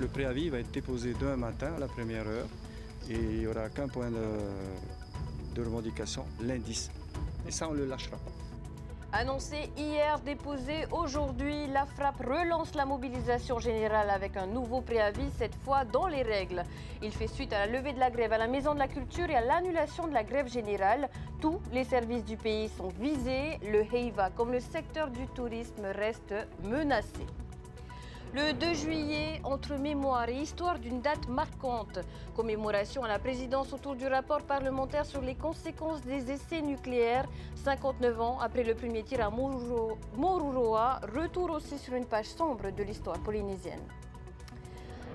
Le préavis va être déposé demain matin à la première heure et il n'y aura qu'un point de revendication, l'indice. Et ça, on ne le lâchera pas. Annoncé hier, déposé aujourd'hui, la FRAPP relance la mobilisation générale avec un nouveau préavis, cette fois dans les règles. Il fait suite à la levée de la grève à la Maison de la Culture et à l'annulation de la grève générale. Tous les services du pays sont visés. Le Heiva, comme le secteur du tourisme, reste menacé. Le 2 juillet, entre mémoire et histoire d'une date marquante. Commémoration à la présidence autour du rapport parlementaire sur les conséquences des essais nucléaires. 59 ans après le premier tir à Moruroa, retour aussi sur une page sombre de l'histoire polynésienne.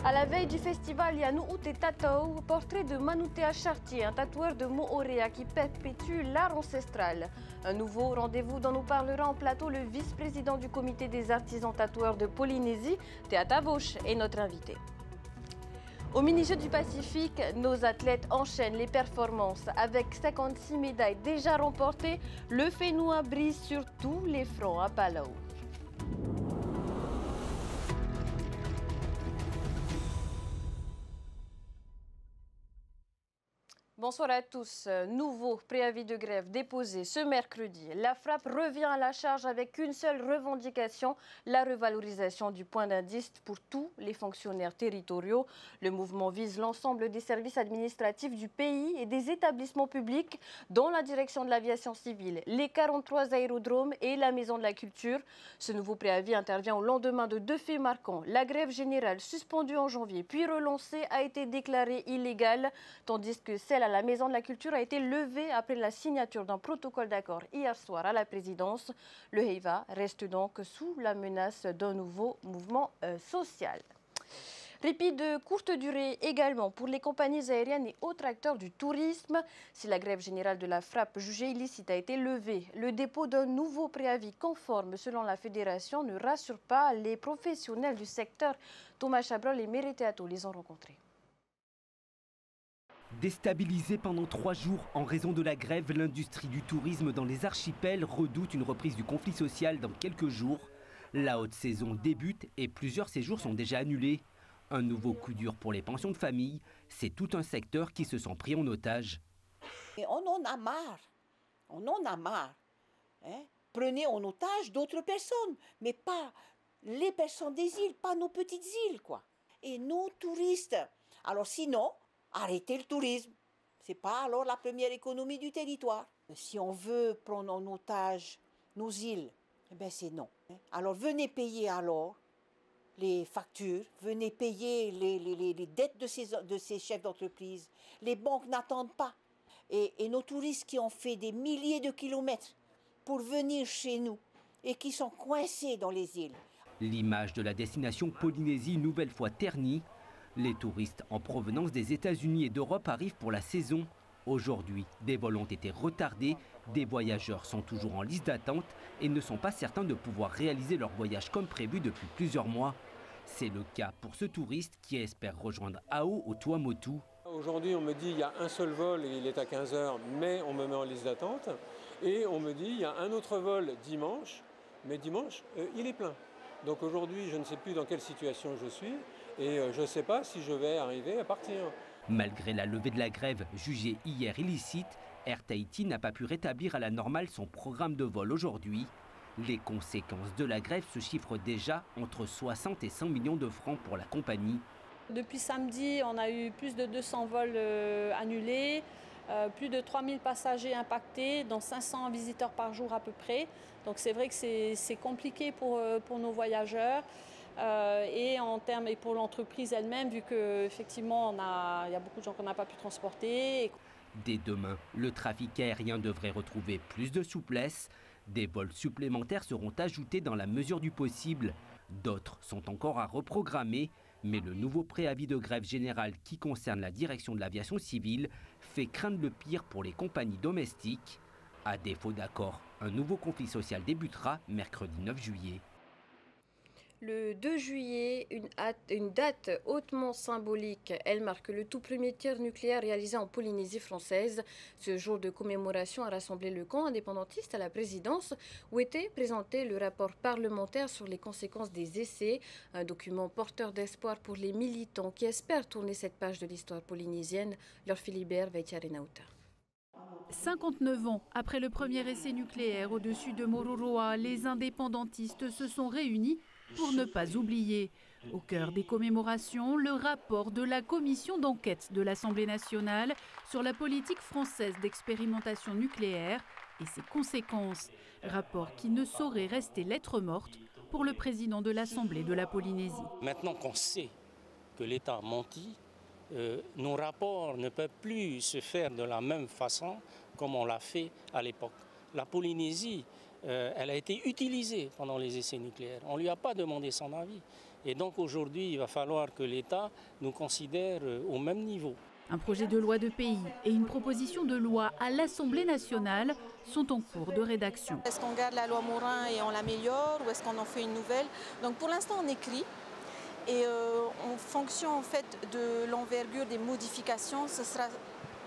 À la veille du festival Yanu'ute Tatau, portrait de Manutea Chartier, un tatoueur de Moorea qui perpétue l'art ancestral. Un nouveau rendez-vous dont nous parlera en plateau le vice-président du comité des artisans tatoueurs de Polynésie, Teata Vosh, est notre invité. Au mini-jeux du Pacifique, nos athlètes enchaînent les performances. Avec 56 médailles déjà remportées, le Fénois brise sur tous les fronts à Palau. Bonsoir à tous. Nouveau préavis de grève déposé ce mercredi. La FRAPP revient à la charge avec une seule revendication, la revalorisation du point d'indice pour tous les fonctionnaires territoriaux. Le mouvement vise l'ensemble des services administratifs du pays et des établissements publics, dont la direction de l'aviation civile, les 43 aérodromes et la Maison de la Culture. Ce nouveau préavis intervient au lendemain de deux faits marquants. La grève générale suspendue en janvier puis relancée a été déclarée illégale, tandis que celle à la Maison de la Culture a été levée après la signature d'un protocole d'accord hier soir à la présidence. Le Heiva reste donc sous la menace d'un nouveau mouvement social. Répit de courte durée également pour les compagnies aériennes et autres acteurs du tourisme. Si la grève générale de la FRAPP jugée illicite a été levée, le dépôt d'un nouveau préavis conforme selon la fédération ne rassure pas les professionnels du secteur. Thomas Chabrol et Mereteato les ont rencontrés. Déstabilisée pendant 3 jours en raison de la grève, l'industrie du tourisme dans les archipels redoute une reprise du conflit social dans quelques jours. La haute saison débute et plusieurs séjours sont déjà annulés. Un nouveau coup dur pour les pensions de famille, c'est tout un secteur qui se sent pris en otage. Et on en a marre, Hein? Prenez en otage d'autres personnes, mais pas les personnes des îles, pas nos petites îles, quoi. Et nos touristes. Alors sinon, arrêtez le tourisme. Ce n'est pas alors la première économie du territoire. Si on veut prendre en otage nos îles, eh bien c'est non. Alors venez payer alors les factures, venez payer les dettes de ces chefs d'entreprise. Les banques n'attendent pas. Et nos touristes qui ont fait des milliers de kilomètres pour venir chez nous et qui sont coincés dans les îles. L'image de la destination Polynésie une nouvelle fois ternie. Les touristes en provenance des États-Unis et d'Europe arrivent pour la saison. Aujourd'hui, des vols ont été retardés, des voyageurs sont toujours en liste d'attente et ne sont pas certains de pouvoir réaliser leur voyage comme prévu depuis plusieurs mois. C'est le cas pour ce touriste qui espère rejoindre Ao au Tuamotu. Aujourd'hui, on me dit qu'il y a un seul vol et il est à 15 h, mais on me met en liste d'attente. Et on me dit qu'il y a un autre vol dimanche, mais dimanche, il est plein. Donc aujourd'hui, je ne sais plus dans quelle situation je suis. Et je ne sais pas si je vais arriver à partir. Malgré la levée de la grève jugée hier illicite, Air Tahiti n'a pas pu rétablir à la normale son programme de vol aujourd'hui. Les conséquences de la grève se chiffrent déjà entre 60 et 100 millions de francs pour la compagnie. Depuis samedi, on a eu plus de 200 vols annulés, plus de 3000 passagers impactés, dont 500 visiteurs par jour à peu près. Donc c'est vrai que c'est compliqué pour nos voyageurs. Et pour l'entreprise elle-même, vu qu'effectivement il y a beaucoup de gens qu'on n'a pas pu transporter. Dès demain, le trafic aérien devrait retrouver plus de souplesse. Des vols supplémentaires seront ajoutés dans la mesure du possible. D'autres sont encore à reprogrammer, mais le nouveau préavis de grève générale qui concerne la direction de l'aviation civile fait craindre le pire pour les compagnies domestiques. À défaut d'accord, un nouveau conflit social débutera mercredi 9 juillet. Le 2 juillet, une date hautement symbolique. Elle marque le tout premier tir nucléaire réalisé en Polynésie française. Ce jour de commémoration a rassemblé le camp indépendantiste à la présidence où était présenté le rapport parlementaire sur les conséquences des essais. Un document porteur d'espoir pour les militants qui espèrent tourner cette page de l'histoire polynésienne. Leur Philibert Veitiarenauta. 59 ans après le premier essai nucléaire au-dessus de Moruroa, les indépendantistes se sont réunis pour ne pas oublier. Au cœur des commémorations, le rapport de la commission d'enquête de l'Assemblée nationale sur la politique française d'expérimentation nucléaire et ses conséquences. Rapport qui ne saurait rester lettre morte pour le président de l'Assemblée de la Polynésie. Maintenant qu'on sait que l'État a menti, nos rapports ne peuvent plus se faire de la même façon comme on l'a fait à l'époque. La Polynésie, elle a été utilisée pendant les essais nucléaires. On ne lui a pas demandé son avis. Et donc aujourd'hui, il va falloir que l'État nous considère au même niveau. Un projet de loi de pays et une proposition de loi à l'Assemblée nationale sont en cours de rédaction. Est-ce qu'on garde la loi Morin et on l'améliore ou est-ce qu'on en fait une nouvelle? Donc pour l'instant, on écrit. Et en fonction en fait de l'envergure des modifications, ce sera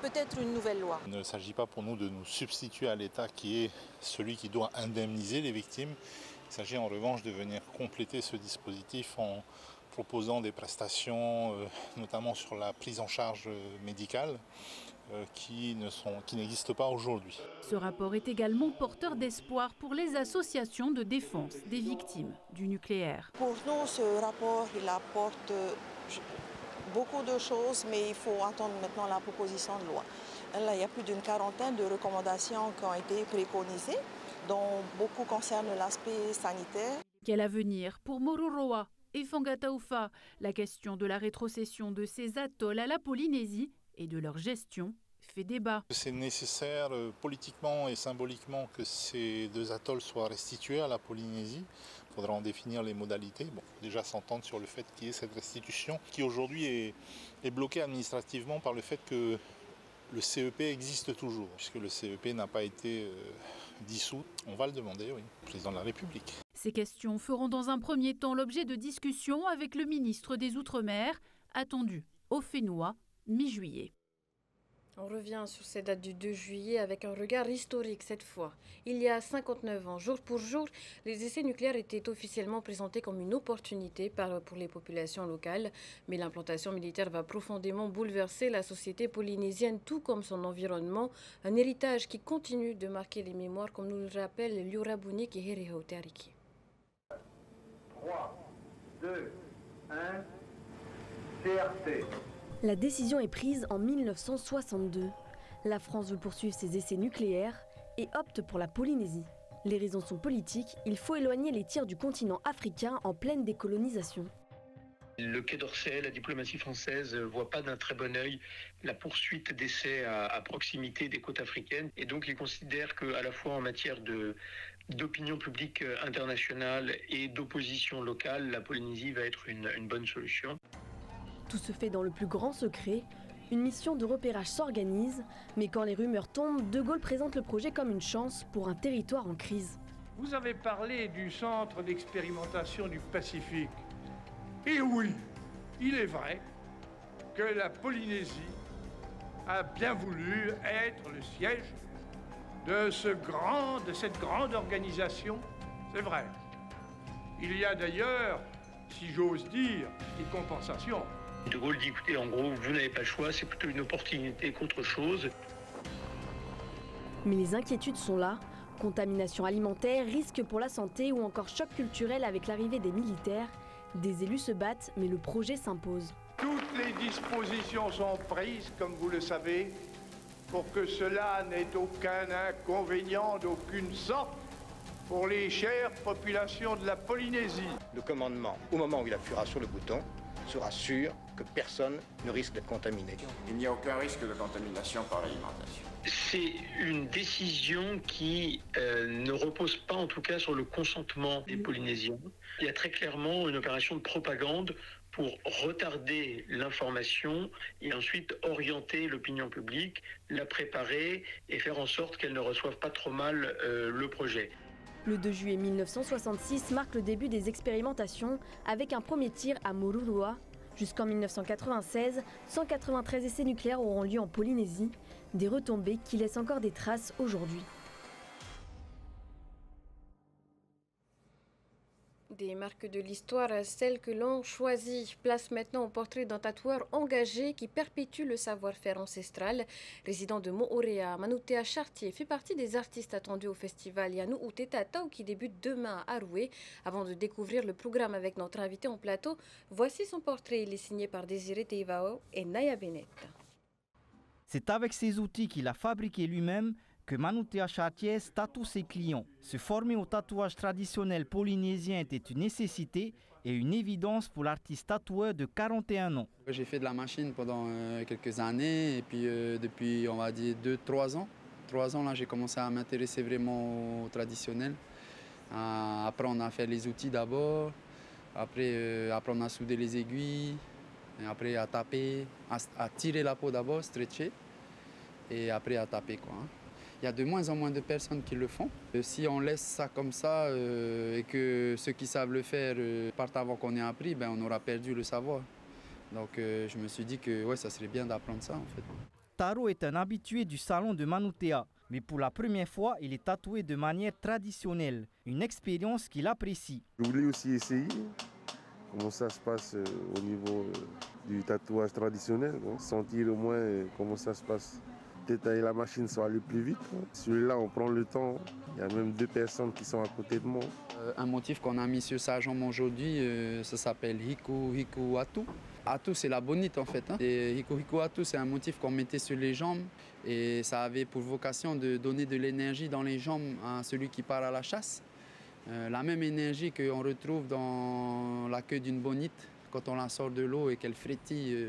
peut-être une nouvelle loi. Il ne s'agit pas pour nous de nous substituer à l'État qui est celui qui doit indemniser les victimes. Il s'agit en revanche de venir compléter ce dispositif en proposant des prestations, notamment sur la prise en charge médicale, qui n'existent pas aujourd'hui. Ce rapport est également porteur d'espoir pour les associations de défense des victimes du nucléaire. Pour nous, ce rapport, il apporte beaucoup de choses, mais il faut attendre maintenant la proposition de loi. Là, il y a plus d'une quarantaine de recommandations qui ont été préconisées, dont beaucoup concernent l'aspect sanitaire. Quel avenir pour Moruroa et Fangataufa? La question de la rétrocession de ces atolls à la Polynésie et de leur gestion fait débat. C'est nécessaire politiquement et symboliquement que ces deux atolls soient restitués à la Polynésie. Il faudra en définir les modalités. Bon, déjà s'entendre sur le fait qu'il y ait cette restitution qui aujourd'hui est bloquée administrativement par le fait que le CEP existe toujours, puisque le CEP n'a pas été dissous. On va le demander, oui, au président de la République. Ces questions feront dans un premier temps l'objet de discussions avec le ministre des Outre-mer, attendu au Fénois mi-juillet. On revient sur cette date du 2 juillet avec un regard historique cette fois. Il y a 59 ans, jour pour jour, les essais nucléaires étaient officiellement présentés comme une opportunité pour les populations locales. Mais l'implantation militaire va profondément bouleverser la société polynésienne, tout comme son environnement. Un héritage qui continue de marquer les mémoires, comme nous le rappellent Liurabunik et Herihau Tariki. 3, 2, 1, CRT. La décision est prise en 1962. La France veut poursuivre ses essais nucléaires et opte pour la Polynésie. Les raisons sont politiques, il faut éloigner les tirs du continent africain en pleine décolonisation. Le Quai d'Orsay, la diplomatie française ne voit pas d'un très bon œil la poursuite d'essais à proximité des côtes africaines. Et donc ils considèrent qu'à la fois en matière d'opinion publique internationale et d'opposition locale, la Polynésie va être une bonne solution. Tout se fait dans le plus grand secret. Une mission de repérage s'organise, mais quand les rumeurs tombent, De Gaulle présente le projet comme une chance pour un territoire en crise. Vous avez parlé du centre d'expérimentation du Pacifique. Et oui, il est vrai que la Polynésie a bien voulu être le siège de cette grande organisation. C'est vrai. Il y a d'ailleurs, si j'ose dire, une compensation. De Gaulle dit, écoutez, en gros, vous n'avez pas le choix, c'est plutôt une opportunité qu'autre chose. Mais les inquiétudes sont là. Contamination alimentaire, risque pour la santé ou encore choc culturel avec l'arrivée des militaires. Des élus se battent, mais le projet s'impose. Toutes les dispositions sont prises, comme vous le savez, pour que cela n'ait aucun inconvénient d'aucune sorte pour les chères populations de la Polynésie. Le commandement, au moment où il appuiera sur le bouton, sera sûr que personne ne risque d'être contaminé. Il n'y a aucun risque de contamination par l'alimentation. C'est une décision qui ne repose pas en tout cas sur le consentement des Polynésiens. Il y a très clairement une opération de propagande pour retarder l'information et ensuite orienter l'opinion publique, la préparer et faire en sorte qu'elle ne reçoive pas trop mal le projet. Le 2 juillet 1966 marque le début des expérimentations avec un premier tir à Mururoa. Jusqu'en 1996, 193 essais nucléaires auront lieu en Polynésie, des retombées qui laissent encore des traces aujourd'hui. Des marques de l'histoire, celles que l'on choisit. Place maintenant au portrait d'un tatoueur engagé qui perpétue le savoir-faire ancestral. Résident de Moorea, Manutea Chartier fait partie des artistes attendus au festival Yanou Utetatao qui débute demain à Aroué. Avant de découvrir le programme avec notre invité en plateau, voici son portrait. Il est signé par Désiré Teivao et Naya Bennett. C'est avec ces outils qu'il a fabriqué lui-même que Manutea Chartier tatoue ses clients. Se former au tatouage traditionnel polynésien était une nécessité et une évidence pour l'artiste tatoueur de 41 ans. J'ai fait de la machine pendant quelques années et puis depuis, on va dire, 2-3 ans. 3 ans, là, j'ai commencé à m'intéresser vraiment au traditionnel, à apprendre à faire les outils d'abord, après apprendre à souder les aiguilles, et après à taper, à tirer la peau d'abord, stretcher, et après à taper, quoi. Il y a de moins en moins de personnes qui le font. Si on laisse ça comme ça et que ceux qui savent le faire partent avant qu'on ait appris, ben on aura perdu le savoir. Donc je me suis dit que ouais, ça serait bien d'apprendre ça en fait. Taro est un habitué du salon de Manutea, mais pour la première fois, il est tatoué de manière traditionnelle, une expérience qu'il apprécie. Je voulais aussi essayer comment ça se passe au niveau du tatouage traditionnel, sentir au moins comment ça se passe. Détailler la machine, ça va aller plus vite. Celui-là, on prend le temps. Il y a même 2 personnes qui sont à côté de moi. Un motif qu'on a mis sur sa jambe aujourd'hui, ça s'appelle Hiku Hiku Atu. Atu, c'est la bonite en fait. Et Hiku Hiku Atu, c'est un motif qu'on mettait sur les jambes. Et ça avait pour vocation de donner de l'énergie dans les jambes à celui qui part à la chasse. La même énergie qu'on retrouve dans la queue d'une bonite quand on la sort de l'eau et qu'elle frétille.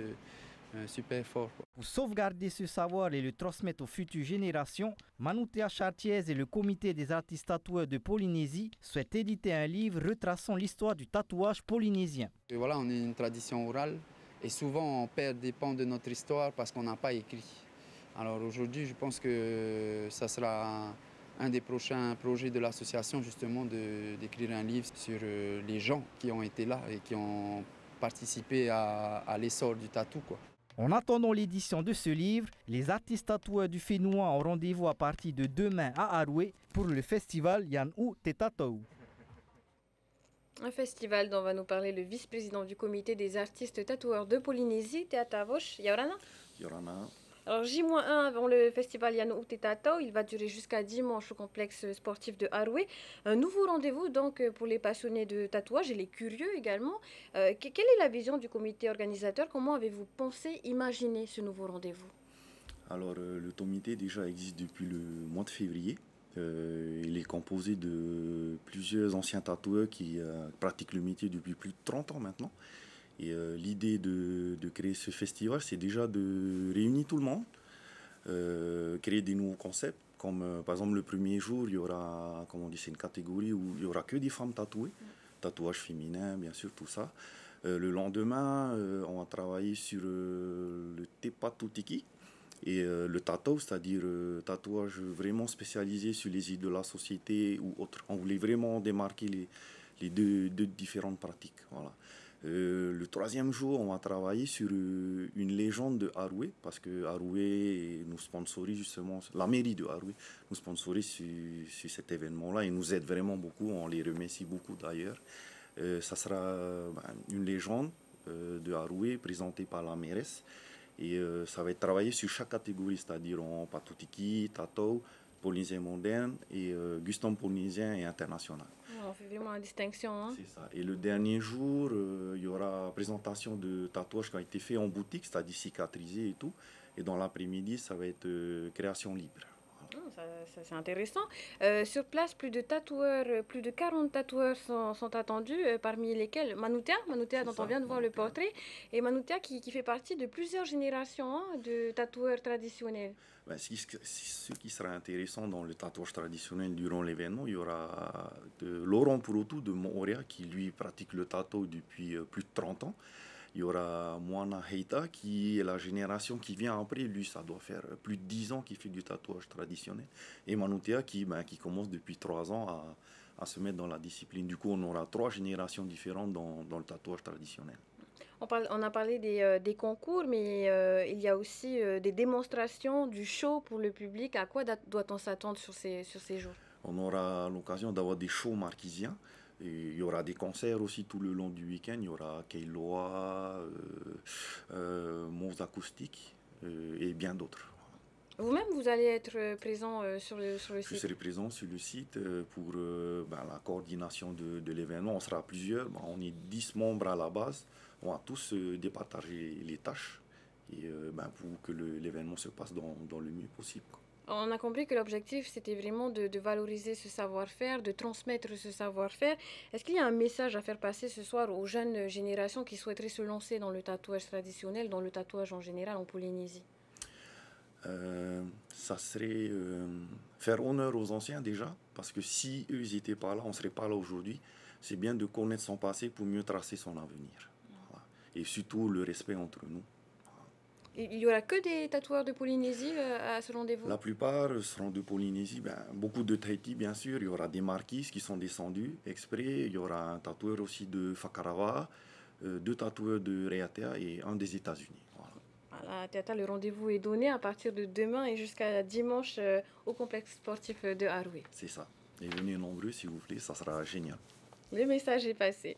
Super fort. Pour sauvegarder ce savoir et le transmettre aux futures générations, Manutea Chartier et le comité des artistes tatoueurs de Polynésie souhaitent éditer un livre retraçant l'histoire du tatouage polynésien. Et voilà, on est une tradition orale et souvent on perd des pans de notre histoire parce qu'on n'a pas écrit. Alors aujourd'hui, je pense que ça sera un des prochains projets de l'association justement d'écrire un livre sur les gens qui ont été là et qui ont participé à l'essor du tatou, quoi. En attendant l'édition de ce livre, les artistes tatoueurs du Fénois ont rendez-vous à partir de demain à Aroué pour le festival Yanou Utetatao. Un festival dont va nous parler le vice-président du comité des artistes tatoueurs de Polynésie, Teatavosh, Yorana. Yorana. Alors J-1 avant le festival Yanou Utetatao, il va durer jusqu'à dimanche au complexe sportif de Aroué. Un nouveau rendez-vous donc pour les passionnés de tatouage et les curieux également. Quelle est la vision du comité organisateur? Comment avez-vous pensé, imaginé ce nouveau rendez-vous? Alors le comité déjà existe depuis le mois de février. Il est composé de plusieurs anciens tatoueurs qui pratiquent le métier depuis plus de 30 ans maintenant. Et l'idée de créer ce festival, c'est déjà de réunir tout le monde, créer des nouveaux concepts, comme par exemple le premier jour, il y aura, comme on dit, c'est une catégorie où il n'y aura que des femmes tatouées, tatouage féminin, bien sûr, tout ça. Le lendemain, on va travailler sur le tepa tutiki et le tatou, c'est-à-dire tatouage vraiment spécialisé sur les idées de la société ou autres. On voulait vraiment démarquer les deux différentes pratiques, voilà. Le troisième jour, on va travailler sur une légende de Aroué, parce que Aroué nous sponsorise justement, la mairie de Aroué nous sponsorise sur cet événement-là et nous aide vraiment beaucoup, on les remercie beaucoup d'ailleurs. Ça sera une légende de Aroué présentée par la mairesse et ça va être travaillé sur chaque catégorie, c'est-à-dire en patutiki, tatou, polynésien moderne et Guston polynésien et international. On fait vraiment la distinction. Hein? C'est ça. Et le dernier jour, il y aura présentation de tatouages qui ont été faits en boutique, c'est-à-dire cicatrisés et tout. Et dans l'après-midi, ça va être création libre. Ça, c'est intéressant. Sur place, plus de 40 tatoueurs sont attendus, parmi lesquels Manutea dont on vient de voir le portrait, et Manutea qui fait partie de plusieurs générations de tatoueurs traditionnels. Ce qui sera intéressant dans le tatouage traditionnel durant l'événement, il y aura Laurent Purotu de Moorea qui lui pratique le tatou depuis plus de 30 ans. Il y aura Moana Heita qui est la génération qui vient après. Lui, ça doit faire plus de 10 ans qu'il fait du tatouage traditionnel. Et Manutea qui commence depuis 3 ans à se mettre dans la discipline. Du coup, on aura 3 générations différentes dans le tatouage traditionnel. On a parlé des concours, mais il y a aussi des démonstrations, du show pour le public. À quoi doit-on s'attendre sur ces jours? On aura l'occasion d'avoir des shows marquisiens. Et il y aura des concerts aussi tout le long du week-end. Il y aura Keiloa, Mons Acoustique et bien d'autres. Vous-même, vous allez être présent sur le site? Je serai présent sur le site pour la coordination de l'événement. On sera plusieurs. On est 10 membres à la base. On va tous départager les tâches et, pour que l'événement se passe dans le mieux possible. On a compris que l'objectif, c'était vraiment de valoriser ce savoir-faire, de transmettre ce savoir-faire. Est-ce qu'il y a un message à faire passer ce soir aux jeunes générations qui souhaiteraient se lancer dans le tatouage traditionnel, dans le tatouage en général en Polynésie? Ça serait faire honneur aux anciens déjà, parce que si eux n'étaient pas là, on ne serait pas là aujourd'hui. C'est bien de connaître son passé pour mieux tracer son avenir. Voilà. Et surtout le respect entre nous. Il n'y aura que des tatoueurs de Polynésie à ce rendez-vous? La plupart seront de Polynésie. Beaucoup de Tahiti, bien sûr. Il y aura des marquises qui sont descendus exprès. Il y aura un tatoueur aussi de Whakarawa, 2 tatoueurs de Reatea et un des États-Unis. Voilà, Tata, le rendez-vous est donné à partir de demain et jusqu'à dimanche au complexe sportif de Haroué. C'est ça. Et venez nombreux, s'il vous plaît, ça sera génial. Le message est passé.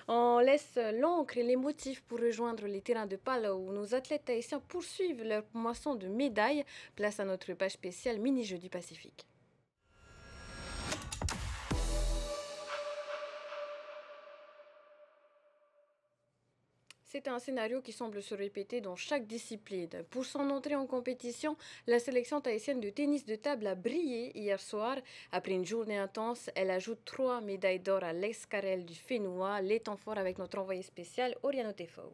On laisse l'encre et les motifs pour rejoindre les terrains de Palau où nos athlètes haïtiens poursuivent leur moisson de médailles. Place à notre page spéciale Mini-Jeux du Pacifique. C'est un scénario qui semble se répéter dans chaque discipline. Pour son entrée en compétition, la sélection tahitienne de tennis de table a brillé hier soir. Après une journée intense, elle ajoute 3 médailles d'or à l'escarelle du Fénois. Les temps forts avec notre envoyé spécial, Oriano Tefao.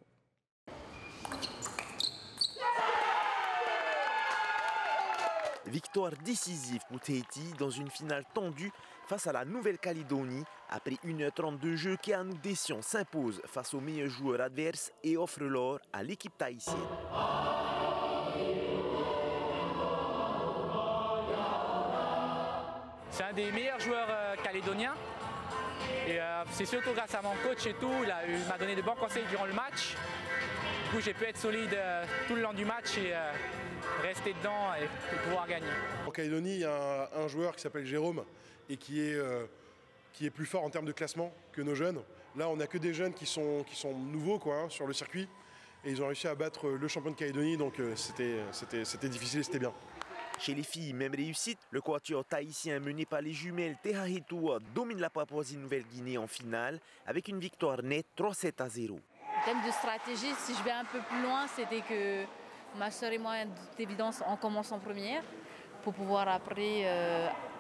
Victoire décisive pour Tahiti dans une finale tendue face à la Nouvelle-Calédonie. Après 1h30 de jeu, Keanu Dessian s'impose face aux meilleurs joueurs adverses et offre l'or à l'équipe tahitienne. C'est un des meilleurs joueurs calédoniens. Et c'est surtout grâce à mon coach et tout, il m'a donné de bons conseils durant le match. Du coup, j'ai pu être solide tout le long du match et rester dedans et pouvoir gagner. En Calédonie, il y a un joueur qui s'appelle Jérôme et qui est plus fort en termes de classement que nos jeunes. Là, on n'a que des jeunes qui sont nouveaux sur le circuit et ils ont réussi à battre le champion de Calédonie, donc c'était difficile et c'était bien. Chez les filles, même réussite, le quatuor tahitien mené par les jumelles Tehahitua domine la Papouasie-Nouvelle-Guinée en finale avec une victoire nette 3-7-0. En termes de stratégie, si je vais un peu plus loin, c'était que ma soeur et moi, d'évidence, on commence en première pour pouvoir après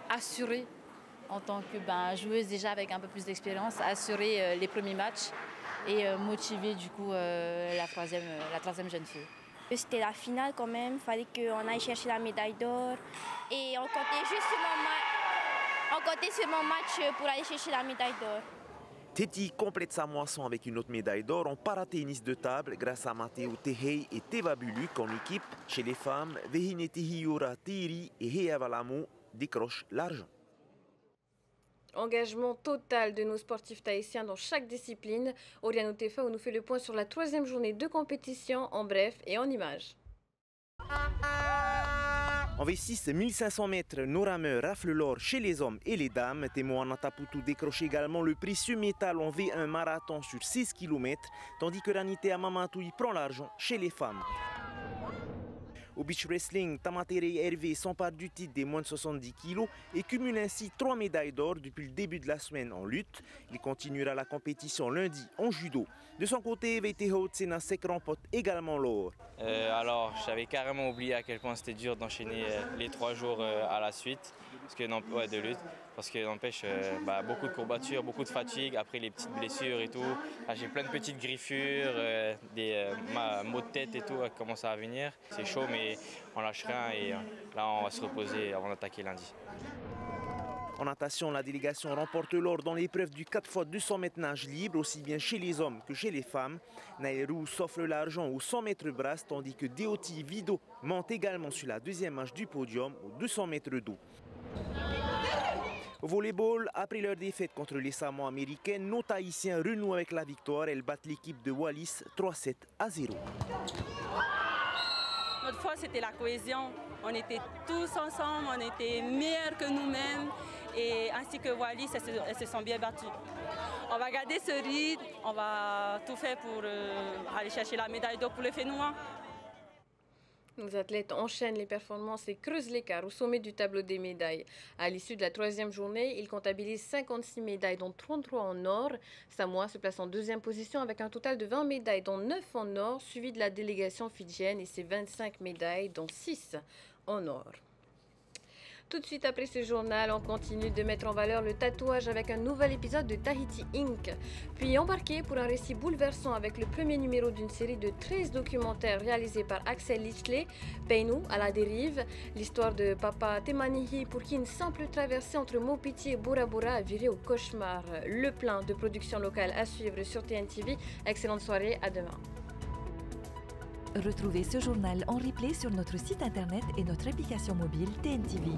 assurer, en tant que joueuse déjà avec un peu plus d'expérience, assurer les premiers matchs et motiver du coup la troisième jeune fille. C'était la finale quand même, il fallait qu'on aille chercher la médaille d'or et on comptait juste sur mon match pour aller chercher la médaille d'or. Tahiti complète sa moisson avec une autre médaille d'or en paratennis de table grâce à Matteo Tehei et Teva Buluk en équipe. Chez les femmes, Vehine Tehiura Tiri et Hea Valamo décrochent l'argent. Engagement total de nos sportifs tahitiens dans chaque discipline. Oriano Tefao nous fait le point sur la 3e journée de compétition en bref et en images. En V6, 1500 mètres, nos rameurs raflent l'or chez les hommes et les dames. Temoana Taputu décroche également le précieux métal en V1 marathon sur 6 km, tandis que Ranitea Mamatui prend l'argent chez les femmes. Au beach wrestling, Tamatere Hervé s'empare du titre des moins de 70 kg et cumule ainsi 3 médailles d'or depuis le début de la semaine en lutte. Il continuera la compétition lundi en judo. De son côté, Veiteho Tsenasek remporte également l'or. Alors, j'avais carrément oublié à quel point c'était dur d'enchaîner les 3 jours à la suite de lutte. Parce que n'empêche, beaucoup de courbatures, beaucoup de fatigue, après les petites blessures et tout. J'ai plein de petites griffures, des maux de tête et tout commencent à venir. C'est chaud, mais on lâche rien et là on va se reposer avant d'attaquer lundi. En natation, la délégation remporte l'or dans l'épreuve du 4x200 mètres nage libre, aussi bien chez les hommes que chez les femmes. Nairou s'offre l'argent aux 100 mètres brasse, tandis que Deoti Vido monte également sur la deuxième marche du podium aux 200 mètres d'eau. Au volleyball, après leur défaite contre les Samoa américaines, nos Tahitiens renouent avec la victoire. Elles battent l'équipe de Wallis 3-7-0. Notre force, c'était la cohésion. On était tous ensemble, on était meilleurs que nous-mêmes. Et ainsi que Wallis, elles se sont bien battues. On va garder ce rythme, on va tout faire pour aller chercher la médaille d'or pour les Fénois. Les athlètes enchaînent les performances et creusent l'écart au sommet du tableau des médailles. À l'issue de la troisième journée, ils comptabilisent 56 médailles, dont 33 en or. Samoa se place en deuxième position avec un total de 20 médailles, dont 9 en or, suivi de la délégation fidjienne et ses 25 médailles, dont 6 en or. Tout de suite après ce journal, on continue de mettre en valeur le tatouage avec un nouvel épisode de Tahiti Inc. Puis embarqué pour un récit bouleversant avec le premier numéro d'une série de 13 documentaires réalisés par Axel Lichley, Peinu à la dérive, l'histoire de Papa Temanihi pour qui une simple traversée entre Mopiti et Bora Bora a viré au cauchemar. Le plan de production locale à suivre sur TNTV. Excellente soirée, à demain. Retrouvez ce journal en replay sur notre site internet et notre application mobile TNTV.